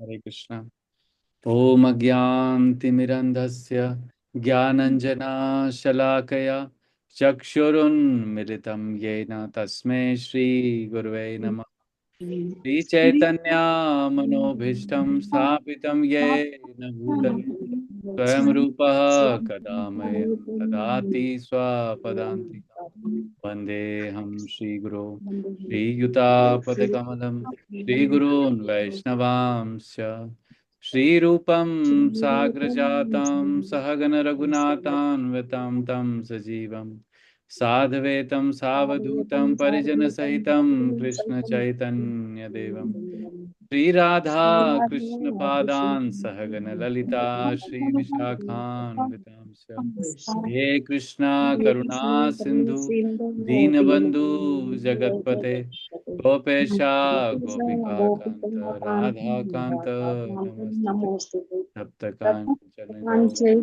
हरे कृष्णा। ओम अज्ञानतिमिरन्धस्य ज्ञानञ्जनशलाकया चक्षुरुन्मिलितं येन तस्मै श्रीगुरवे नमः। श्रीचैतन्यमनोभीष्टं स्थापितं येन भूतले स्वयं रूपः कदा मह्यं ददाति स्वपदान्तिकं। वन्देऽहं श्रीगुरो श्रीयुतापदकमलं श्रीगुरून् वैष्णवांश्च श्रीरूपं साग्रजातं सहगण रघुनाथान्वितं तं सजीवं साधवेतं सावधूतं परिजनसहितं कृष्णचैतन्यदेवं श्रीराधा कृष्णपादान् सहगण ललिता श्रीविशाखान्वितांश्च हे कृष्णा करुणा सिंधु दीनबंधु जगतपते गोपेशा गोपिका कांत राधा कांत नमस्तुते सप्तकांचन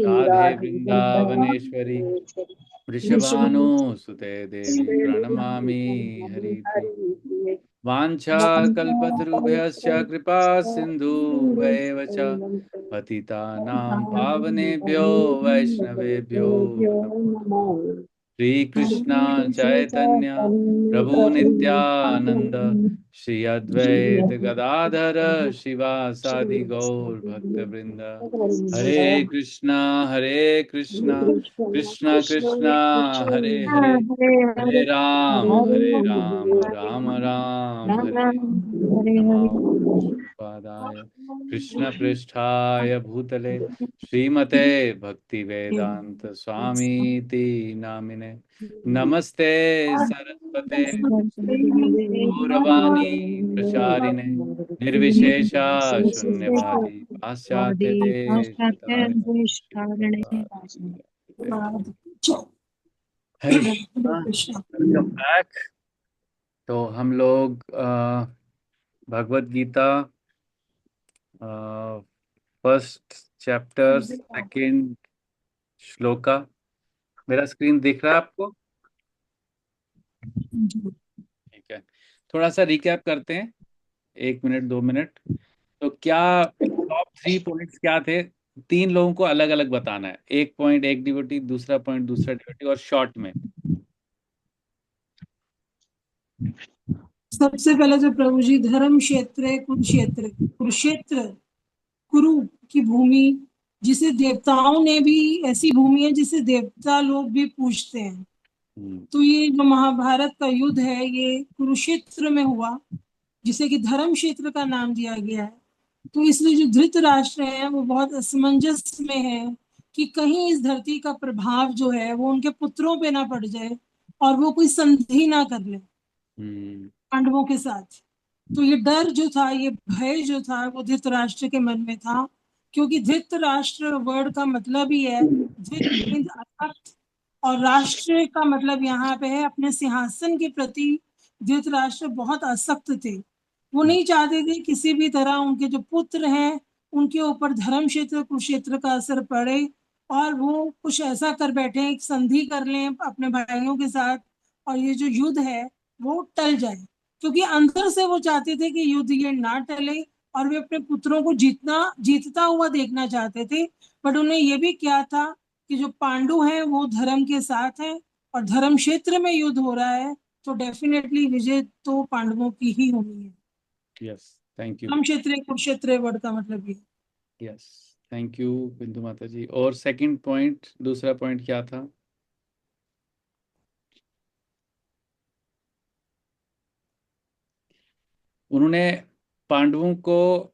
राधे वृंदावनेश्वरी वृषभानुसुते देवी प्रणमामि हरिप्रिय वाञ्छाकल्पतरुभ्यश्च कृपा सिन्धुभ्येव च पतितानां पावनेभ्यो वैष्णवेभ्यो नमो नमः। श्री कृष्णा चैतन्य प्रभु नित्यानंद श्री अद्वैत गदाधर शिवासादि गौर भक्त वृंद हरे कृष्णा कृष्णा कृष्णा हरे हरे हरे राम राम राम हरे नमः। विष्णुपादाय कृष्ण पृष्ठाय भूतले श्रीमते भक्ति वेदांत स्वामीति नामिने नमस्ते सरस्वते गौरवाणी प्रचारिणे निर्विशेषा शून्यवादी पाश्चात्य देश तारिणे। हरे कृष्णा। Welcome back. तो हम लोग Bhagavad Gita first chapter second श्लोका। मेरा स्क्रीन दिख रहा है आपको? ठीक है, थोड़ा सा रिकैप करते हैं, 1 मिनट 2 मिनट। तो क्या टॉप 3 पॉइंट्स क्या थे? 3 लोगों को अलग अलग बताना है, एक पॉइंट एक डिवोटी, दूसरा पॉइंट दूसरा डिवोटी, और शॉर्ट में। सबसे पहले तो प्रभु जी धर्म क्षेत्र कुरुक्षेत्र, कुरुक्षेत्र कुरु की भूमि, जिसे देवताओं ने भी, ऐसी भूमि है जिसे देवता लोग भी पूजते हैं। तो ये जो महाभारत का युद्ध है ये कुरुक्षेत्र में हुआ, जिसे कि धर्म क्षेत्र का नाम दिया गया है। तो इसलिए जो धृतराष्ट्र है वो बहुत असमंजस में है कि कहीं इस धरती का प्रभाव जो है वो उनके पुत्रों पे ना पड़ जाए और वो कोई संधि ना कर ले पांडवों के साथ। तो ये डर जो था, ये भय जो था, वो धृतराष्ट्र के मन में था, क्योंकि धृतराष्ट्र वर्ड का मतलब ही है धृत मीन्स आसक्त, और राष्ट्र का मतलब यहाँ पे है अपने सिंहासन के प्रति धृतराष्ट्र बहुत आसक्त थे। वो नहीं चाहते थे किसी भी तरह उनके जो पुत्र हैं उनके ऊपर धर्म क्षेत्र कुरुक्षेत्र का असर पड़े और वो कुछ ऐसा कर बैठे, एक संधि कर लें अपने भाइयों के साथ और ये जो युद्ध है वो टल जाए। क्योंकि अंदर से वो चाहते थे कि युद्ध ये ना टले और वे अपने पुत्रों को जीतता हुआ देखना चाहते थे। बट उन्हें ये भी क्या था कि जो पांडु हैं वो धर्म के साथ हैं और धर्म क्षेत्र में युद्ध हो रहा है, तो डेफिनेटली विजय तो पांडवों की ही होनी है। Yes, thank you. धर्म क्षेत्र कुरुक्षेत्र वर्ड का मतलब ये। यस, थैंक यू बिंदु माता जी। और सेकंड पॉइंट, दूसरा पॉइंट क्या था? उन्होंने पांडवों को,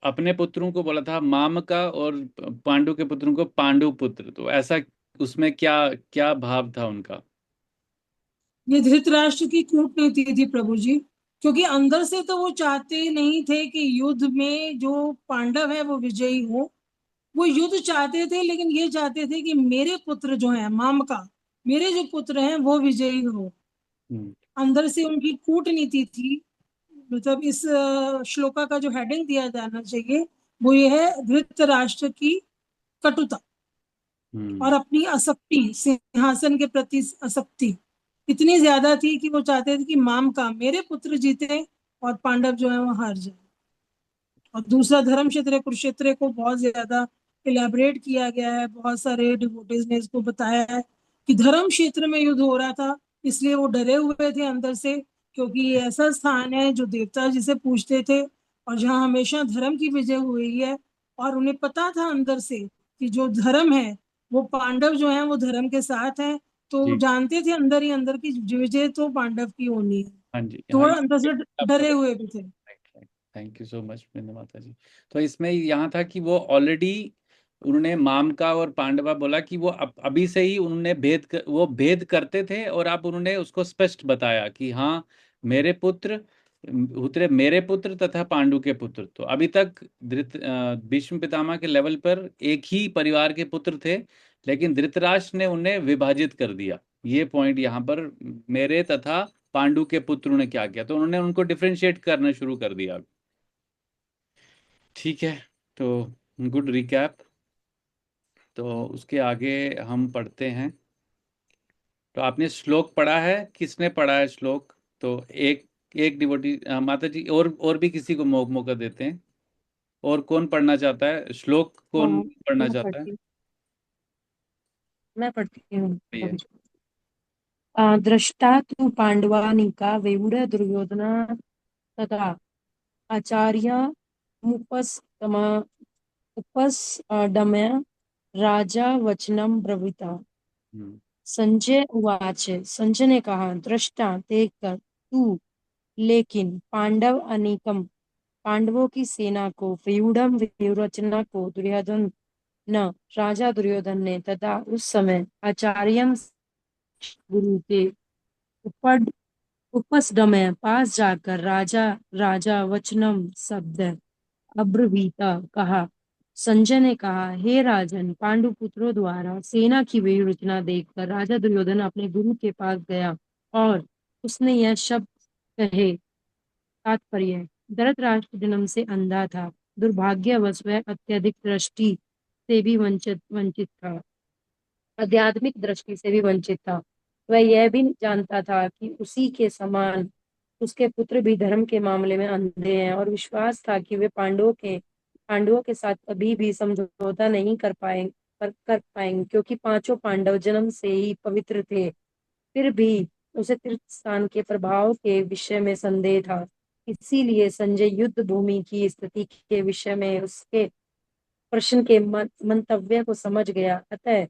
अपने पुत्रों को बोला था मामका, और पांडु के पुत्रों को पांडु पुत्र। तो ऐसा उसमें क्या क्या भाव था उनका? ये धृतराष्ट्र की कूटनीति थी प्रभु जी, क्योंकि अंदर से तो वो चाहते नहीं थे कि युद्ध में जो पांडव है वो विजयी हो। वो युद्ध चाहते थे, लेकिन ये चाहते थे कि मेरे पुत्र जो है मामका, मेरे जो पुत्र हैं वो विजयी हो। अंदर से उनकी कूटनीति थी। मतलब इस श्लोका का जो हेडिंग दिया जाना चाहिए वो ये है, धृतराष्ट्र की कटुता और अपनी आसक्ति, सिंहासन के प्रति आसक्ति इतनी ज्यादा थी कि वो चाहते थे कि माम का मेरे पुत्र जीते और पांडव जो है वो हार जाए। और दूसरा धर्म क्षेत्र कुरुक्षेत्र को बहुत ज्यादा इलेबरेट किया गया है, बहुत सारे डिवोटीज ने इसको बताया है कि धर्म क्षेत्र में युद्ध हो रहा था, इसलिए वो डरे हुए थे अंदर से, क्योंकि ये ऐसा स्थान है जो देवता जिसे पूजते थे और जहाँ हमेशा धर्म की विजय हुई है। और उन्हें पता था अंदर से कि जो धर्म है, वो पांडव जो है वो धर्म के साथ है, तो वो जी। जानते थे अंदर ही अंदर की विजय तो पांडव की होनी है। हाँ जी, तो हाँ, वो ये अंदर से आपका डरे हुए भी थे। थैंक यू सो मच बिंदु माता जी। तो इसमें यहाँ था कि वो ऑलरेडी उन्होंने माम का और पांडवा बोला कि वो अभी से ही उन्होंने वो भेद करते थे, और अब उन्होंने उसको स्पष्ट बताया कि हाँ, मेरे पुत्र उतरे, मेरे पुत्र तथा पांडु के पुत्र। तो अभी तक भीष्म पितामह के लेवल पर एक ही परिवार के पुत्र थे, लेकिन धृतराष्ट्र ने उन्हें विभाजित कर दिया। ये पॉइंट यहाँ पर, मेरे तथा पांडु के पुत्रों ने क्या किया, तो उन्होंने उनको डिफरेंशिएट करना शुरू कर दिया। ठीक है, तो गुड रिकैप। तो उसके आगे हम पढ़ते हैं। तो आपने श्लोक पढ़ा है, किसने पढ़ा है श्लोक? तो एक एक डिवोटी, माता जी, और भी किसी को मौका देते हैं। और कौन पढ़ना चाहता है श्लोक, हाँ, कौन पढ़ना मैं चाहता है? पढ़ती मैं पढ़ती हूँ भैया। कवि। दृष्टा तु पांडवानीका वेउर दुर्योधन तथा आचार्य मुपस्तम उपस्डम्य राजा वचनम ब्रवीता। हम्म। संजय उवाच। संजय ने कहा, दृष्टा देखकर तू, लेकिन पांडव अनेकम, पांडवों की सेना को, व्यूढ़म व्यूरचना को, दुर्योधन न, राजा दुर्योधन ने, तथा उस समय आचार्यम गुरु के उपड उपसदमय पास जाकर राजा राजा वचनम शब्द अब्रवीता कहा। संजय ने कहा, हे राजन, पांडु पुत्रों द्वारा सेना की व्यूह देखकर राजा दुर्योधन अपने गुरु के पास गया और उसने यह शब्द कहे। तात्पर्य: धृतराष्ट्र जन्म से अंधा था, दुर्भाग्यवश वह अत्यधिक दृष्टि से भी वंचित वंचित था, आध्यात्मिक दृष्टि से भी वंचित था। वह यह भी जानता था कि उसी के समान उसके पुत्र भी धर्म के मामले में अंधे हैं, और विश्वास था कि वे पांडवों के साथ कभी भी समझौता नहीं कर पाएंगे, क्योंकि पांचों पांडव जन्म से ही पवित्र थे। फिर भी उसे तीर्थ स्थान के प्रभाव के विषय में संदेह था। इसीलिए संजय युद्ध भूमि की स्थिति के विषय में उसके प्रश्न के मंतव्य को समझ गया। अतः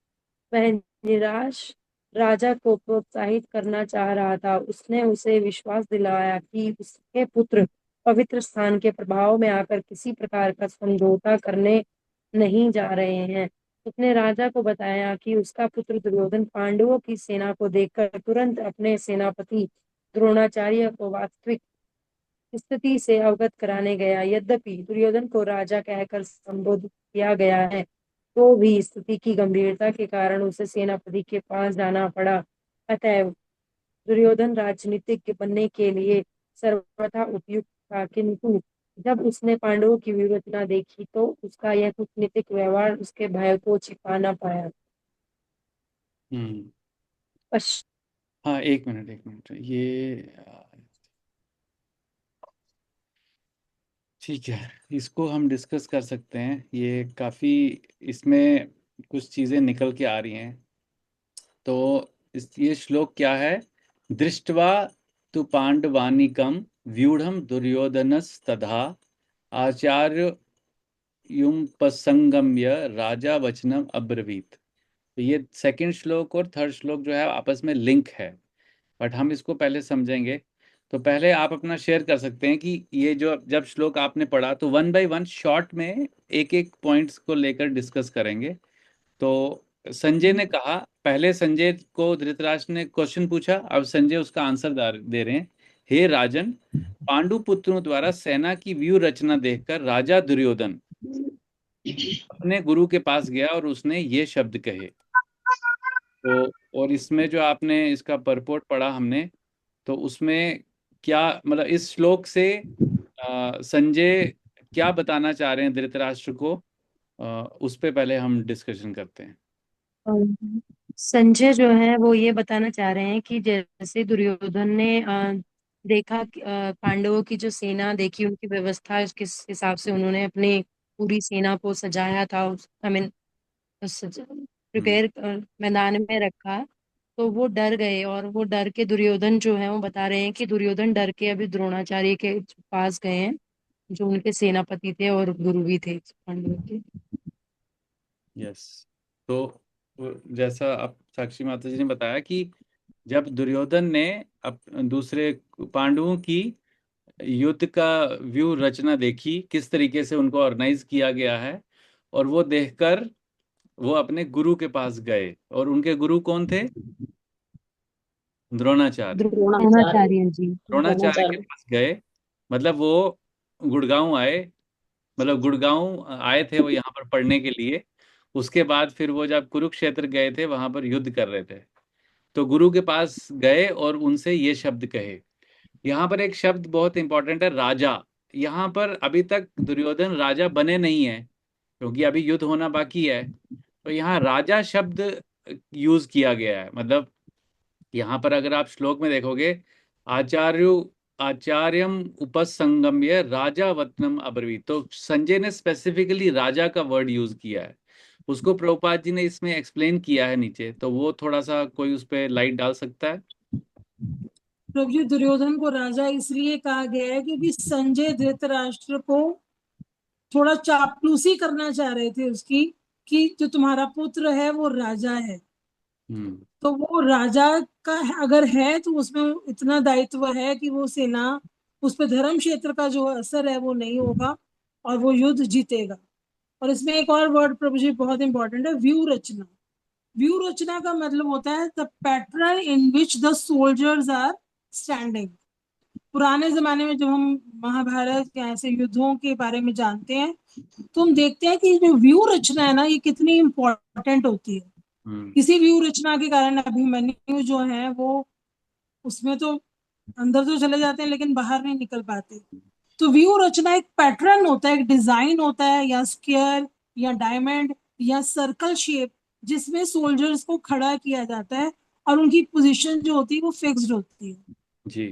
वह निराश राजा को प्रोत्साहित करना चाह रहा था। उसने उसे विश्वास दिलाया कि उसके पुत्र पवित्र स्थान के प्रभाव में आकर किसी प्रकार का समझौता करने नहीं जा रहे हैं। उसने राजा को बताया कि उसका पुत्र दुर्योधन पांडवों की सेना को देखकर तुरंत अपने सेनापति द्रोणाचार्य को वास्तविक स्थिति से अवगत कराने गया। यद्यपि दुर्योधन को राजा कहकर संबोधित किया गया है, तो भी स्थिति की गंभीरता के कारण उसे सेनापति के पास जाना पड़ा। अतः दुर्योधन राजनीतिज्ञ बनने के लिए सर्वथा उपयुक्त था, किंतु जब उसने पांडवों की व्यूहरचना देखी तो उसका यह कूटनीतिक व्यवहार उसके भय को छिपा न पाया। हम्म। पश्च- हाँ, एक मिनट, एक मिनट, ये ठीक है, इसको हम डिस्कस कर सकते हैं। ये काफ़ी, इसमें कुछ चीज़ें निकल के आ रही हैं। तो ये श्लोक क्या है? दृष्ट्वा तु पांडवानीकम व्यूढ़म दुर्योधनस्तथा आचार्य युपसंगम्य राजा वचनम अब्रवीत। तो ये सेकंड श्लोक और थर्ड श्लोक जो है आपस में लिंक है, बट हम इसको पहले समझेंगे। तो पहले आप अपना शेयर कर सकते हैं कि ये जो जब श्लोक आपने पढ़ा, तो वन बाय वन शॉर्ट में एक एक पॉइंट्स को लेकर डिस्कस करेंगे। तो संजय ने कहा, पहले संजय को धृतराष्ट्र ने क्वेश्चन पूछा, अब संजय उसका आंसर दे रहे हैं। हे राजन, पांडु पुत्रों द्वारा सेना की व्यूह रचना देखकर राजा दुर्योधन अपने गुरु के पास गया और उसने ये शब्द कहे। तो और इसमें जो आपने इसका परपोर्ट पढ़ा हमने, तो उसमें क्या मतलब, इस श्लोक से संजय क्या बताना चाह रहे हैं धृतराष्ट्र को, उस पे पहले हम डिस्कशन करते हैं। संजय जो है वो ये बताना चाह रहे हैं कि जैसे दुर्योधन ने देखा पांडवों की जो सेना देखी, उनकी व्यवस्था, किस हिसाब से उन्होंने अपनी पूरी सेना को सजाया था, आई मीन हम्म। प्रिपेयर मैदान में रखा, तो वो डर गए। और वो डर के दुर्योधन जो है वो बता रहे हैं कि दुर्योधन डर के अभी द्रोणाचार्य के पास गए हैं, जो उनके सेनापति थे और गुरु भी थे पांडवों के। यस। तो जैसा आप साक्षी माता जी ने बताया कि जब दुर्योधन ने दूसरे पांडवों की युद्ध का व्यू रचना देखी, किस तरीके से उनको ऑर्गेनाइज किया गया है, और वो देखकर वो अपने गुरु के पास गए। और उनके गुरु कौन थे? द्रोणाचार्य। द्रोणाचार्य। द्रोणाचार्य जी। द्रोणाचार्य के द्रोणाचार्य। पास गए, मतलब वो गुड़गांव आए, मतलब गुड़गांव आए थे वो यहाँ पर पढ़ने के लिए। उसके बाद फिर वो जब कुरुक्षेत्र गए थे, वहां पर युद्ध कर रहे थे, तो गुरु के पास गए और उनसे ये शब्द कहे। यहाँ पर एक शब्द बहुत इंपॉर्टेंट है, राजा। यहाँ पर अभी तक दुर्योधन राजा बने नहीं है, क्योंकि अभी युद्ध होना बाकी है। तो यहाँ राजा शब्द यूज किया गया है। मतलब यहाँ पर अगर आप श्लोक में देखोगे, आचार्य आचार्यम उपसंगम्य राजा वतनम अब्रवीत, तो संजय ने स्पेसिफिकली राजा का वर्ड यूज किया है। उसको प्रभुपाद जी ने इसमें एक्सप्लेन किया है नीचे, तो वो थोड़ा सा कोई उस पर लाइट डाल सकता है? प्रभु जी, दुर्योधन को राजा इसलिए कहा गया है क्योंकि संजय धृतराष्ट्र को थोड़ा चापलूसी करना चाह रहे थे उसकी, कि जो तुम्हारा पुत्र है वो राजा है। हम्म। तो वो राजा का अगर है तो उसमें इतना दायित्व है कि वो सेना, उस पर धर्म क्षेत्र का जो असर है वो नहीं होगा और वो युद्ध जीतेगा। और इसमें एक और वर्ड प्रभु जी बहुत इंपॉर्टेंट है, व्यू रचना। व्यू रचना का मतलब होता है the pattern in which the soldiers are standing. पुराने जमाने में जब हम महाभारत या ऐसे युद्धों के बारे में जानते हैं, तो हम देखते हैं कि जो व्यू रचना है ना, ये कितनी इंपॉर्टेंट होती है। हम्म। किसी व्यू रचना के कारण अभिमन्यु जो है वो उसमें तो अंदर तो चले जाते हैं लेकिन बाहर नहीं निकल पाते। तो व्यू रचना एक पैटर्न होता है, एक डिजाइन होता है, या स्क्वायर या डायमंड या सर्कल शेप, जिसमें सोल्जर्स को खड़ा किया जाता है और उनकी पोजीशन जो होती है वो फिक्स्ड होती है। जी।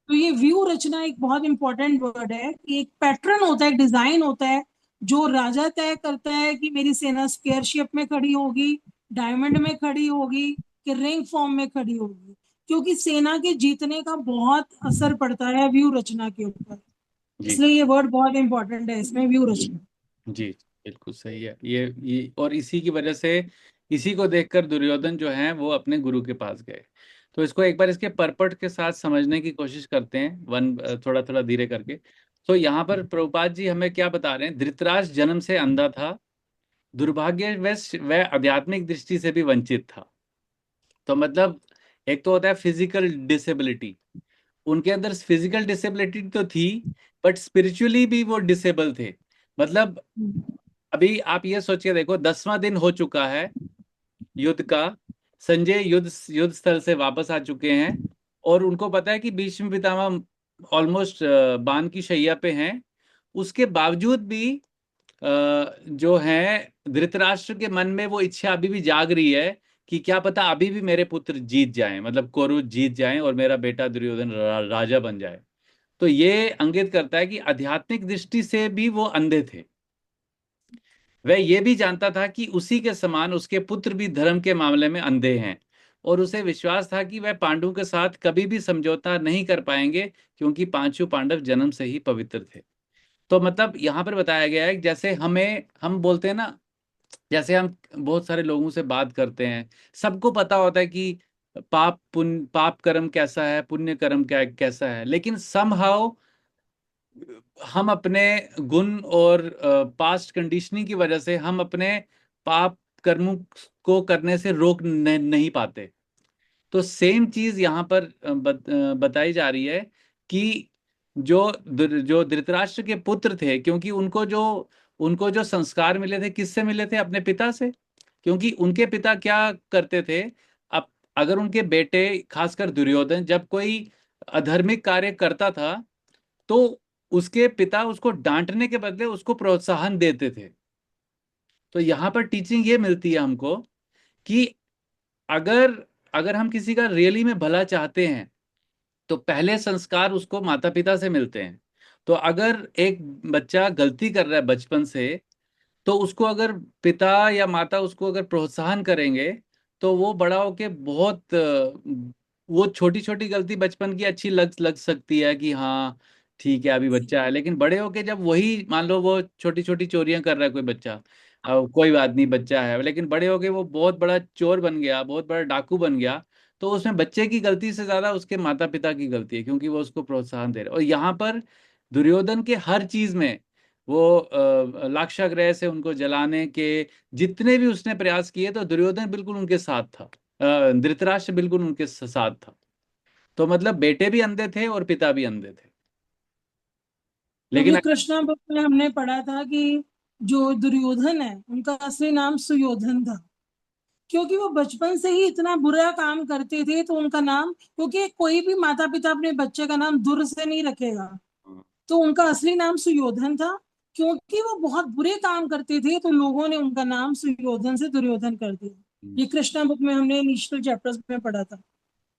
तो ये व्यू रचना एक बहुत इंपॉर्टेंट वर्ड है कि एक पैटर्न होता है, एक डिजाइन होता है, जो राजा तय करता है कि मेरी सेना स्क्वायर शेप में खड़ी होगी, डायमंड में खड़ी होगी, कि रिंग फॉर्म में खड़ी होगी। क्योंकि सेना के जीतने का बहुत असर पड़ता है व्यू रचना के ऊपर। जी। इसलिए ये वर्ड बहुत इंपॉर्टेंट है इसमें, व्यू रचना। जी। बिल्कुल सही है ये और इसी की वजह से, इसी को देखकर दुर्योधन जो है वो अपने गुरु के पास गए। तो इसको एक बार इसके परपट के साथ समझने की कोशिश करते हैं, थोड़ा थोड़ा धीरे करके। तो यहाँ पर प्रभुपाद जी हमें क्या बता रहे हैं? धृतराष्ट्र जन्म से अंधा था, दुर्भाग्यवश वह आध्यात्मिक दृष्टि से भी वंचित था। तो मतलब एक तो होता है फिजिकल डिसेबिलिटी, उनके अंदर फिजिकल डिसेबिलिटी तो थी, बट स्पिरिचुअली भी वो डिसेबल थे। मतलब अभी आप ये सोचिए, देखो 10वां दिन हो चुका है युद्ध का, संजय युद्ध युद्ध स्थल से वापस आ चुके हैं, और उनको पता है कि भीष्म पितामह ऑलमोस्ट बाण की शैया पे हैं। उसके बावजूद भी जो है धृतराष्ट्र के मन में वो इच्छा अभी भी जाग रही है कि क्या पता अभी भी मेरे पुत्र जीत जाएं, मतलब कौरव जीत जाएं और मेरा बेटा दुर्योधन राजा बन जाए। तो ये इंगित करता है कि आध्यात्मिक दृष्टि से भी वो अंधे थे। वह ये भी जानता था कि उसी के समान उसके पुत्र भी धर्म के मामले में अंधे हैं, और उसे विश्वास था कि वह पांडु के साथ कभी भी समझौता नहीं कर पाएंगे, क्योंकि पांचों पांडव जन्म से ही पवित्र थे। तो मतलब यहाँ पर बताया गया है कि जैसे हम बोलते हैं ना, जैसे हम बहुत सारे लोगों से बात करते हैं, सबको पता होता है कि पाप कर्म कैसा है, पुण्य कर्म कैसा है, लेकिन समहाउ हम अपने गुण और पास्ट कंडीशनिंग की वजह से हम अपने पाप कर्मों को करने से रोक नहीं पाते। तो सेम चीज यहाँ पर बताई जा रही है कि जो धृतराष्ट्र के पुत्र थे, क्योंकि उनको जो संस्कार मिले थे, किससे मिले थे? अपने पिता से। क्योंकि उनके पिता क्या करते थे, अब अगर उनके बेटे, खासकर दुर्योधन, जब कोई अधर्मिक कार्य करता था, तो उसके पिता उसको डांटने के बदले उसको प्रोत्साहन देते थे। तो यहाँ पर टीचिंग ये मिलती है हमको कि अगर अगर हम किसी का रियली में भला चाहते हैं, तो पहले संस्कार उसको माता पिता से मिलते हैं। तो अगर एक बच्चा गलती कर रहा है बचपन से, तो उसको अगर पिता या माता उसको अगर प्रोत्साहन करेंगे, तो वो बड़ा होके बहुत वो छोटी छोटी गलती बचपन की अच्छी लग लग सकती है कि हाँ ठीक है अभी बच्चा है, लेकिन बड़े होके जब वही मान लो वो छोटी छोटी चोरियां कर रहा है कोई बच्चा, अब कोई बात नहीं बच्चा है, लेकिन बड़े होके वो बहुत बड़ा चोर बन गया, बहुत बड़ा डाकू बन गया, तो उसमें बच्चे की गलती से ज्यादा उसके माता पिता की गलती है, क्योंकि वो उसको प्रोत्साहन दे रहे हैं। और यहाँ पर दुर्योधन के हर चीज में वो लाक्षागृह से उनको जलाने के जितने भी उसने प्रयास किए, तो दुर्योधन बिल्कुल उनके साथ था, धृतराष्ट्र बिल्कुल उनके साथ था। तो मतलब बेटे भी अंधे थे और पिता भी अंधे थे, लेकिन क्योंकि कृष्णा बुक में हमने पढ़ा था कि जो दुर्योधन है उनका असली नाम सुयोधन था, क्योंकि वो बचपन से ही इतना बुरा काम करते थे, तो उनका नाम, क्योंकि कोई भी माता पिता अपने बच्चे का नाम दुर से नहीं रखेगा, तो उनका असली नाम सुयोधन था। क्योंकि वो बहुत बुरे काम करते थे, तो लोगों ने उनका नाम सुयोधन से दुर्योधन कर दिया। ये कृष्णा बुक में हमने इनिशियल चैप्टर्स में पढ़ा था।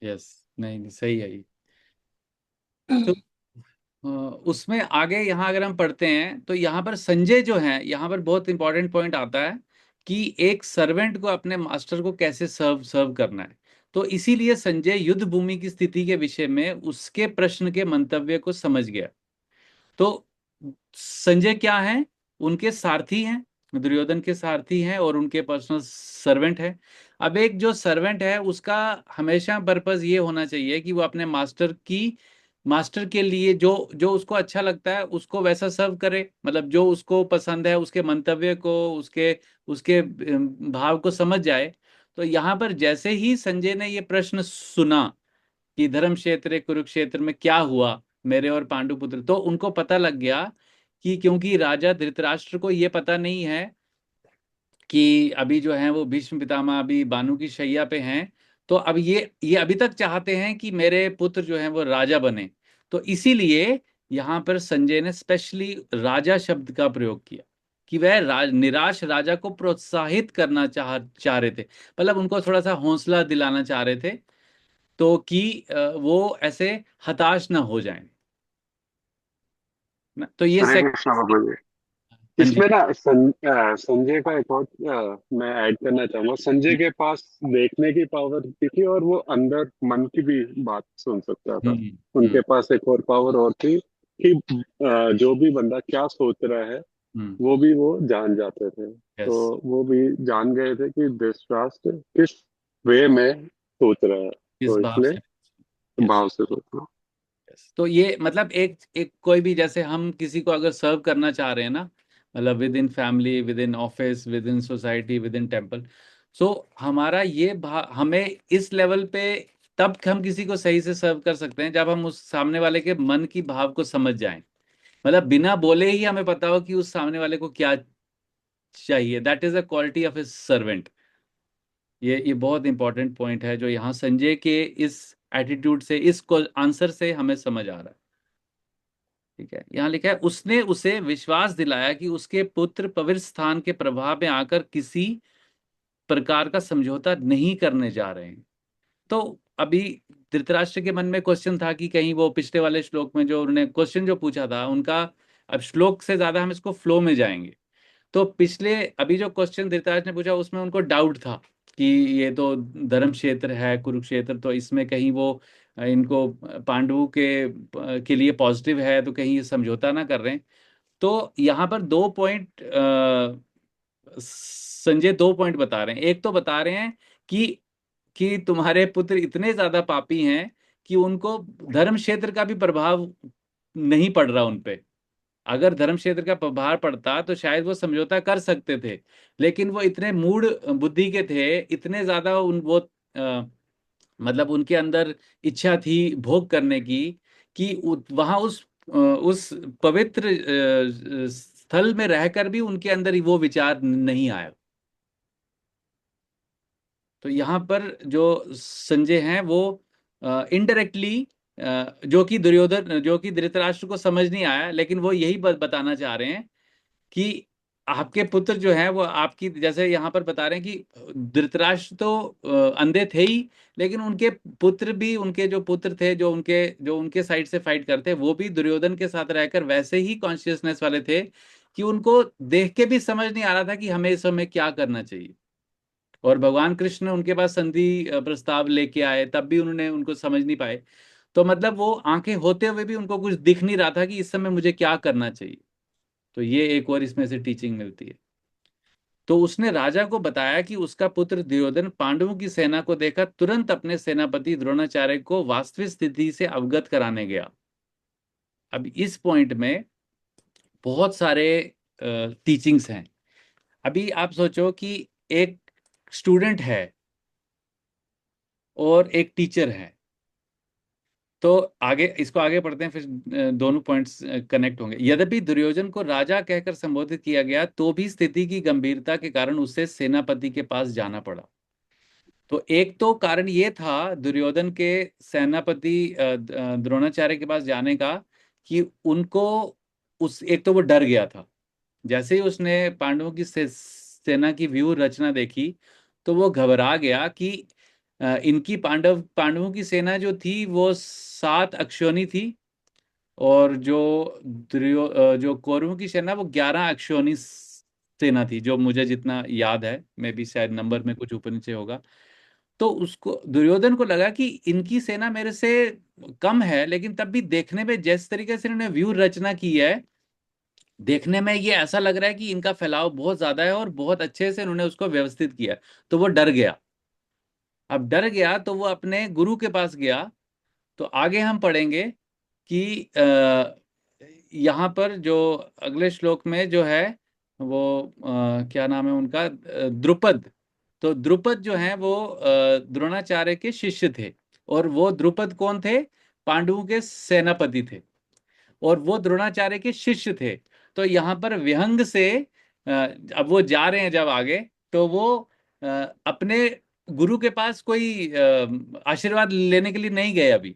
यस, नहीं नहीं सही है ये। तो उसमें आगे यहाँ अगर हम पढ़ते हैं, तो यहाँ पर संजय जो है, यहाँ पर बहुत इंपॉर्टेंट पॉइंट आता है कि एक सर्वेंट को अपने मास्टर को कैसे सर्व सर्व करना है। तो इसीलिए संजय युद्ध भूमि की स्थिति के विषय में उसके प्रश्न के मंतव्य को समझ गया। तो संजय क्या है, उनके सारथी हैं, दुर्योधन के सारथी हैं और उनके पर्सनल सर्वेंट है। अब एक जो सर्वेंट है उसका हमेशा पर्पस ये होना चाहिए कि वो अपने मास्टर के लिए जो जो उसको अच्छा लगता है उसको वैसा सर्व करे, मतलब जो उसको पसंद है उसके मंतव्य को, उसके उसके भाव को समझ जाए। तो यहाँ पर जैसे ही संजय ने ये प्रश्न सुना कि धर्म क्षेत्र कुरुक्षेत्र में क्या हुआ मेरे और पांडुपुत्र, तो उनको पता लग गया कि क्योंकि राजा धृतराष्ट्र को ये पता नहीं है कि अभी जो है वो भीष्म पितामह अभी बानु की शैया पे हैं, तो अब ये अभी तक चाहते हैं कि मेरे पुत्र जो है वो राजा बने। तो इसीलिए यहाँ पर संजय ने स्पेशली राजा शब्द का प्रयोग किया कि वह निराश राजा को प्रोत्साहित करना चाह रहे थे, मतलब उनको थोड़ा सा हौसला दिलाना चाह रहे थे, तो कि वो ऐसे हताश ना हो जाएं ना। तो ये हरे कृष्णा बाबा जी। हाँ जी। इसमें ना संजय का एक और मैं ऐड करना चाहूंगा। संजय के पास देखने की पावर भी थी और वो अंदर मन की भी बात सुन सकता था। हम्म। हम्म। उनके पास एक और पावर और थी कि जो भी बंदा क्या सोच रहा है हम्म। वो भी वो जान जाते थे। यस। तो वो भी जान गए थे कि धृतराष्ट्र किस वे में सोच रहा है, किस तो भाव इसलिए से। यस। भाव से सोचना। यस, तो ये मतलब एक एक कोई भी, जैसे हम किसी को अगर सर्व करना चाह रहे हैं ना, मतलब within family, within office, within society, within temple, so हमारा ये भाव हमें इस लेवल पे, तब हम किसी को सही से सर्व कर सकते हैं जब हम उस सामने वाले के मन की भाव को समझ जाएं, मतलब बिना बोले ही हमें पता हो कि उस सामने वाले को क्या चाहिए। That is a quality of A servant. ये बहुत इंपॉर्टेंट पॉइंट है जो यहाँ संजय के इस एटीट्यूड से, इस आंसर से हमें समझ आ रहा है। ठीक है, यहाँ लिखा है उसने उसे विश्वास दिलाया कि उसके पुत्र पवित्र स्थान के प्रभाव में आकर किसी प्रकार का समझौता नहीं करने जा रहे हैं। तो अभी धृतराष्ट्र के मन में क्वेश्चन था कि कहीं वो पिछले वाले श्लोक में जो उन्होंने क्वेश्चन जो पूछा था उनका, अब श्लोक से ज्यादा हम इसको फ्लो में जाएंगे। तो पिछले अभी जो क्वेश्चन धृतराष्ट्र ने पूछा उसमें उनको डाउट था कि ये तो धर्म क्षेत्र है कुरुक्षेत्र, तो इसमें कहीं वो इनको पांडवों के लिए पॉजिटिव है, तो कहीं ये समझौता ना कर रहे हैं। तो यहाँ पर दो पॉइंट संजय दो पॉइंट बता रहे हैं। एक तो बता रहे हैं कि तुम्हारे पुत्र इतने ज्यादा पापी हैं कि उनको धर्म क्षेत्र का भी प्रभाव नहीं पड़ रहा उन पे। अगर धर्म क्षेत्र का प्रभाव पड़ता तो शायद वो समझौता कर सकते थे, लेकिन वो इतने मूढ़ बुद्धि के थे, इतने ज्यादा मतलब उनके अंदर इच्छा थी भोग करने की, कि वहां उस पवित्र स्थल में रहकर भी उनके अंदर वो विचार नहीं आया। तो यहाँ पर जो संजय हैं वो इनडायरेक्टली, जो कि धृतराष्ट्र को समझ नहीं आया, लेकिन वो यही बताना चाह रहे हैं कि आपके पुत्र जो हैं वो आपकी, जैसे यहाँ पर बता रहे हैं कि धृतराष्ट्र तो अंधे थे ही, लेकिन उनके पुत्र भी, उनके जो पुत्र थे जो उनके साइड से फाइट करते, वो भी दुर्योधन के साथ रहकर वैसे ही कॉन्शियसनेस वाले थे कि उनको देख के भी समझ नहीं आ रहा था कि हमें इस समय क्या करना चाहिए। और भगवान कृष्ण उनके पास संधि प्रस्ताव लेके आए, तब भी उन्होंने उनको समझ नहीं पाए। तो मतलब वो आंखें होते हुए भी उनको कुछ दिख नहीं रहा था कि इस समय मुझे क्या करना चाहिए। तो ये एक और इसमें से टीचिंग मिलती है। तो उसने राजा को बताया कि उसका पुत्र दुर्योधन पांडवों की सेना को देखकर तुरंत अपने सेनापति द्रोणाचार्य को वास्तविक स्थिति से अवगत कराने गया। अब इस पॉइंट में बहुत सारे टीचिंग्स हैं। अभी आप सोचो कि एक स्टूडेंट है और एक टीचर है। तो आगे इसको आगे पढ़ते हैं, फिर दोनों पॉइंट्स कनेक्ट होंगे। यद्यपि दुर्योधन को राजा कहकर संबोधित किया गया, तो भी स्थिति की गंभीरता के कारण उसे सेनापति के पास जाना पड़ा। तो एक तो कारण ये था दुर्योधन के सेनापति द्रोणाचार्य के पास जाने का, कि उनको उस एक तो वो डर गया था। जैसे ही उसने पांडवों की सेना की व्यूह रचना देखी, तो वो घबरा गया कि इनकी पांडवों की सेना जो थी वो 7 अक्षौनी थी, और जो कौरवों की सेना वो 11 अक्षौनी सेना थी, जो मुझे जितना याद है, मे भी शायद नंबर में कुछ ऊपर नीचे होगा। तो उसको दुर्योधन को लगा कि इनकी सेना मेरे से कम है, लेकिन तब भी देखने में जिस तरीके से इन्होंने व्यू रचना की है, देखने में ये ऐसा लग रहा है कि इनका फैलाव बहुत ज्यादा है और बहुत अच्छे से इन्होंने उसको व्यवस्थित किया। तो वो डर गया। अब डर गया तो वो अपने गुरु के पास गया। तो आगे हम पढ़ेंगे कि यहाँ पर जो अगले श्लोक में जो है वो क्या नाम है उनका, द्रुपद। तो द्रुपद जो है वो द्रोणाचार्य के शिष्य थे। और वो द्रुपद कौन थे? पांडवों के सेनापति थे, और वो द्रोणाचार्य के शिष्य थे। तो यहाँ पर विहंग से अब वो जा रहे हैं जब आगे, तो वो अ, अपने गुरु के पास कोई आशीर्वाद लेने के लिए नहीं गए अभी।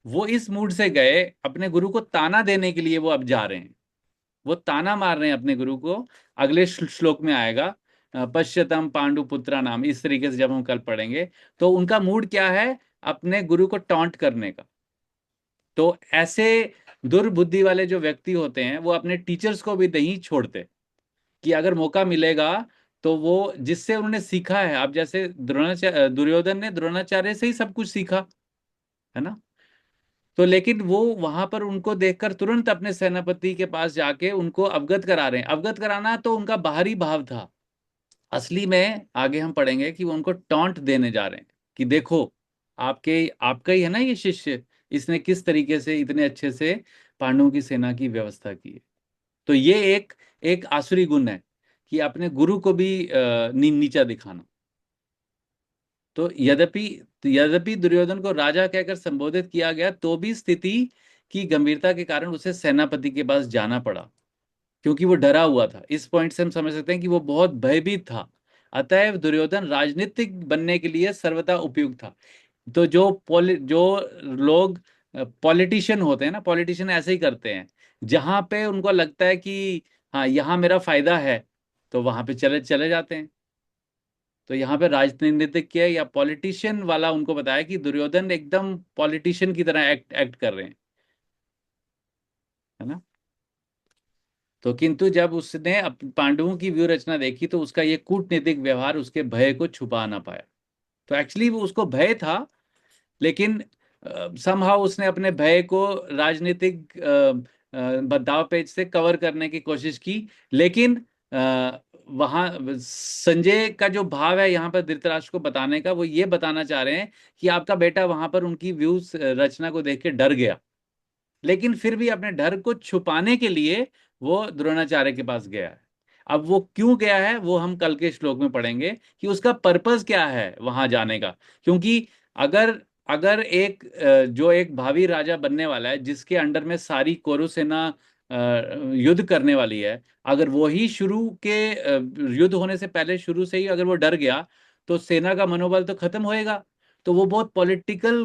वो इस मूड से गए, अपने गुरु को ताना देने के लिए वो अब जा रहे हैं। वो ताना मार रहे हैं अपने गुरु को। अगले श्लोक में आएगा, पश्यतम पांडु पुत्रा नाम, इस तरीके से जब हम कल पढ़ेंगे। तो उनका मूड क्या है? अपने गुरु को टॉन्ट करने का। तो ऐसे दुर्बुद्धि वाले जो व्यक्ति होते हैं, वो अपने टीचर्स को भी नहीं छोड़ते, कि अगर मौका मिलेगा तो वो जिससे उन्होंने सीखा है। अब जैसे दुर्योधन ने द्रोणाचार्य से ही सब कुछ सीखा, है ना। तो लेकिन वो वहां पर उनको देखकर तुरंत अपने सेनापति के पास जाके उनको अवगत करा रहे हैं। अवगत कराना तो उनका बाहरी भाव था, असली में आगे हम पढ़ेंगे कि वो उनको टॉन्ट देने जा रहे हैं कि देखो, आपके आपका ही है ना ये शिष्य, इसने किस तरीके से इतने अच्छे से पांडवों की सेना की व्यवस्था की है। तो ये एक एक आसुरी गुण है कि अपने गुरु को भी नीचा दिखाना। तो यद्यपि दुर्योधन को राजा कहकर संबोधित किया गया, तो भी स्थिति की गंभीरता के कारण उसे सेनापति के पास जाना पड़ा, क्योंकि वो डरा हुआ था। इस पॉइंट से हम समझ सकते हैं कि वो बहुत भयभीत था। अतएव दुर्योधन राजनीतिक बनने के लिए सर्वथा उपयुक्त था। तो जो लोग पॉलिटिशियन होते हैं ना, पॉलिटिशियन ऐसे ही करते हैं, जहां पे उनको लगता है कि हाँ यहाँ मेरा फायदा है, तो वहां पे चले चले जाते हैं। तो यहाँ पे राजनीतिज्ञ या पॉलिटिशियन वाला उनको बताया कि दुर्योधन एकदम पॉलिटिशियन की तरह एक्ट एक्ट कर रहे हैं, है ना। तो किंतु जब उसने पांडवों की व्यूह रचना देखी, तो उसका ये कूटनीतिक व्यवहार उसके भय को छुपा ना पाया। तो एक्चुअली वो उसको भय था, लेकिन समहाउ उसने अपने भय को राजनीतिक दाव पेच से कवर करने की कोशिश की। लेकिन वहां संजय का जो भाव है यहाँ पर धृतराष्ट्र को बताने का, वो ये बताना चाह रहे हैं कि आपका बेटा वहां पर उनकी व्यूज रचना को देख के डर गया, लेकिन फिर भी अपने डर को छुपाने के लिए वो द्रोणाचार्य के पास गया है। अब वो क्यों गया है वो हम कल के श्लोक में पढ़ेंगे कि उसका पर्पस क्या है वहां जाने का। क्योंकि अगर अगर जो एक भावी राजा बनने वाला है, जिसके अंडर में सारी कौरव सेना युद्ध करने वाली है, अगर वो ही शुरू के युद्ध होने से पहले शुरू से ही अगर वो डर गया, तो सेना का मनोबल तो खत्म होएगा। तो वो बहुत पॉलिटिकल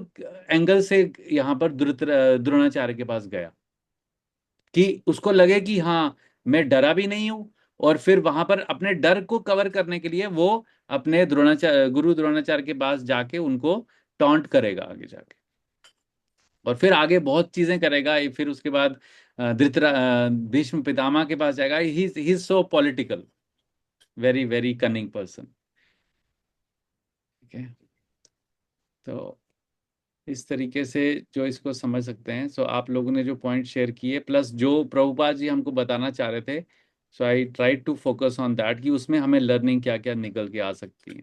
एंगल से यहाँ पर द्रोणाचार्य के पास गया, कि उसको लगे कि हाँ, मैं डरा भी नहीं हूं, और फिर वहां पर अपने डर को कवर करने के लिए वो अपने गुरु द्रोणाचार्य के पास जाके उनको टॉन्ट करेगा आगे जाके, और फिर आगे बहुत चीजें करेगा। फिर उसके बाद भीष्म पितामह के पास जाएगा। He so political, very very cunning person. ठीक है, तो इस तरीके से जो इसको समझ सकते हैं। सो आप लोगों ने जो पॉइंट शेयर किए, प्लस जो प्रभुपाद जी हमको बताना चाह रहे थे, so I try to focus on that कि उसमें हमें लर्निंग क्या क्या निकल के आ सकती है।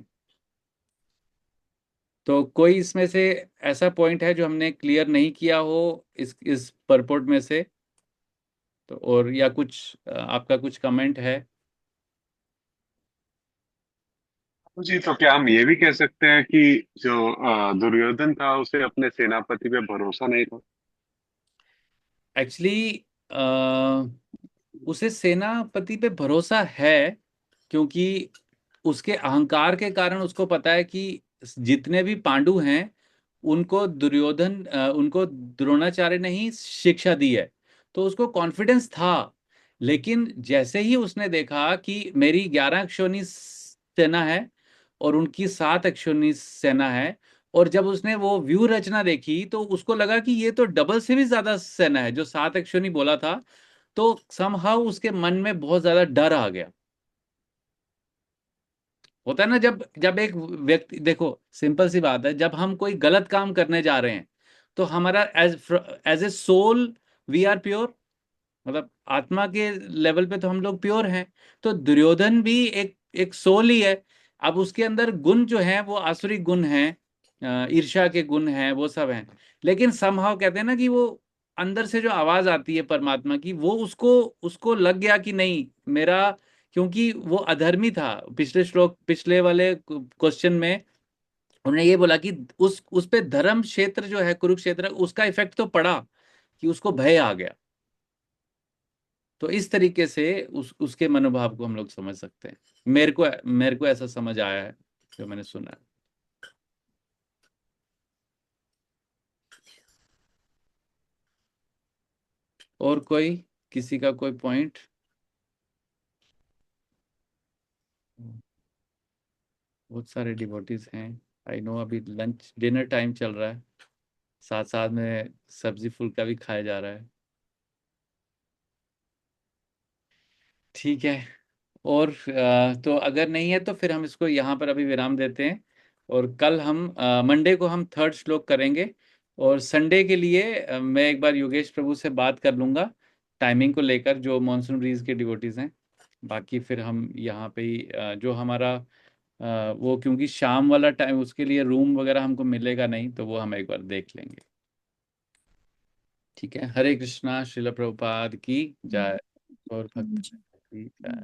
तो कोई इसमें से ऐसा पॉइंट है जो हमने क्लियर नहीं किया हो इस परपोर्ट में से, तो और या कुछ आपका कुछ कमेंट है? तो जी, तो क्या हम ये भी कह सकते हैं कि जो दुर्योधन था उसे अपने सेनापति पे भरोसा नहीं था? एक्चुअली उसे सेनापति पे भरोसा है, क्योंकि उसके अहंकार के कारण उसको पता है कि जितने भी पांडु हैं उनको द्रोणाचार्य ने ही शिक्षा दी है, तो उसको कॉन्फिडेंस था। लेकिन जैसे ही उसने देखा कि मेरी 11 अक्षौनी सेना है और उनकी 7 अक्षौनी सेना है, और जब उसने वो व्यू रचना देखी तो उसको लगा कि ये तो डबल से भी ज्यादा सेना है जो 7 अक्षौनी बोला था। तो समहाउ उसके मन में बहुत ज्यादा डर आ गया। होता है ना, जब जब एक व्यक्ति, देखो सिंपल सी बात है, जब हम कोई गलत काम करने जा रहे हैं तो हमारा as as a soul we are pure, मतलब आत्मा के लेवल पे तो हम लोग प्योर हैं। तो दुर्योधन भी एक एक सोल ही है। अब उसके अंदर गुण जो है वो आसुरी गुण है, ईर्ष्या के गुण हैं, वो सब हैं। लेकिन समहाउ कहते हैं ना कि वो अंदर से जो आवाज आती है परमात्मा की, वो उसको उसको लग गया कि नहीं मेरा, क्योंकि वो अधर्मी था। पिछले वाले क्वेश्चन में उन्होंने ये बोला कि उस पे धर्म क्षेत्र जो है कुरुक्षेत्र, उसका इफेक्ट तो पड़ा कि उसको भय आ गया। तो इस तरीके से उसके मनोभाव को हम लोग समझ सकते हैं। मेरे को ऐसा समझ आया है जो मैंने सुना है। और कोई, किसी का कोई पॉइंट? बहुत सारे डिवोटीज हैं। आई नो अभी लंच डिनर टाइम चल रहा है, साथ साथ में सब्जी फुल्का भी खाया जा रहा है। ठीक है। और तो अगर नहीं है तो फिर हम इसको यहाँ पर अभी विराम देते हैं, और कल हम मंडे को हम थर्ड श्लोक करेंगे। और संडे के लिए मैं एक बार योगेश प्रभु से बात कर लूँगा टाइमिंग को लेकर, जो मॉनसून ब्रीज के डिवोटीज हैं। बाकी फिर हम यहाँ पे ही जो हमारा वो, क्योंकि शाम वाला टाइम उसके लिए रूम वगैरह हमको मिलेगा नहीं, तो वो हम एक बार देख लेंगे। ठीक है। हरे कृष्णा, श्रील प्रभुपाद की जय, और भक्त की जय।